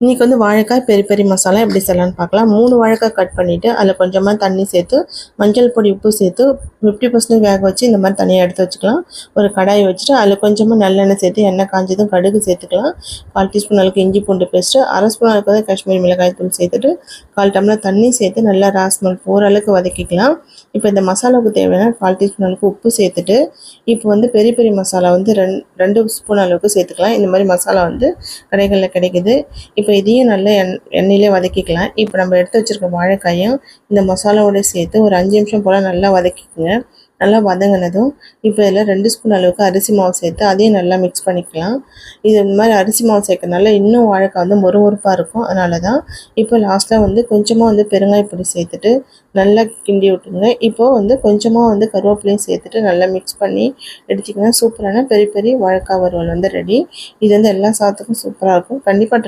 இன்றைக்கி வந்து வாழைக்காய் பெரி பெரி மசாலா எப்படி செய்யலான்னு பார்க்கலாம். 3 வாழைக்காய் கட் பண்ணிவிட்டு அதில் கொஞ்சமாக தண்ணி சேர்த்து மஞ்சள் பொடி உப்பு சேர்த்து 50% வேக வச்சு இந்த மாதிரி தனியாக எடுத்து வச்சுக்கலாம். ஒரு கடாயை வச்சுட்டு அதில் கொஞ்சமாக நல்லெண்ணெய் சேர்த்து எண்ணெய் காஞ்சதும் கடுகு சேர்த்துக்கலாம். 1/4 டீஸ்பூன் அளவுக்கு இஞ்சி பூண்டு பேஸ்ட்டு, 1/2 ஸ்பூன் அளவுக்கு வந்து காஷ்மீரி மிளகாய் தூள் சேர்த்துட்டு 1/4 டம்ளர் தண்ணி சேர்த்து நல்லா ராஸ்மல் போகிற அளவுக்கு வதக்கிக்கலாம். இப்போ இந்த மசாலாவுக்கு தேவையான 1/4 டீஸ்பூன் அளவுக்கு உப்பு சேர்த்துட்டு இப்போ வந்து பெரிய பெரிய மசாலா வந்து 2 ஸ்பூன் அளவுக்கு சேர்த்துக்கலாம். இந்த மாதிரி மசாலா வந்து கடைகளில் கிடைக்குது. இப்போ இதையும் நல்லா எண்ணெயிலே வதக்கிக்கலாம். இப்போ நம்ம எடுத்து வச்சுருக்க வாழைக்காயும் இந்த மசாலாவோட சேர்த்து ஒரு 5 நிமிஷம் போல் நல்லா வதக்கிக்கோங்க. நல்லா வதங்கினதும் இப்போ இதில் 2 ஸ்பூன் அளவுக்கு அரிசி மாவு சேர்த்து அதையும் நல்லா மிக்ஸ் பண்ணிக்கலாம். இது இந்த மாதிரி அரிசி மாவு சேர்க்கறதுனால இன்னும் வாழைக்காய் வந்து மொறுமொறுப்பாக இருக்கும். அதனால தான் இப்போ லாஸ்ட்டாக வந்து கொஞ்சமாக வந்து பெருங்காயப்பொடி சேர்த்துட்டு நல்லா கிண்டி விட்டுருங்க. இப்போது வந்து கொஞ்சமாக வந்து கருவேப்பிலையும் சேர்த்துட்டு நல்லா மிக்ஸ் பண்ணி எடுத்திங்கன்னா சூப்பரான பெரிய பெரிய வாழைக்காய் வறுவல் வந்து ரெடி. இது வந்து எல்லா சாதத்துக்கும் சூப்பராக இருக்கும். கண்டிப்பாக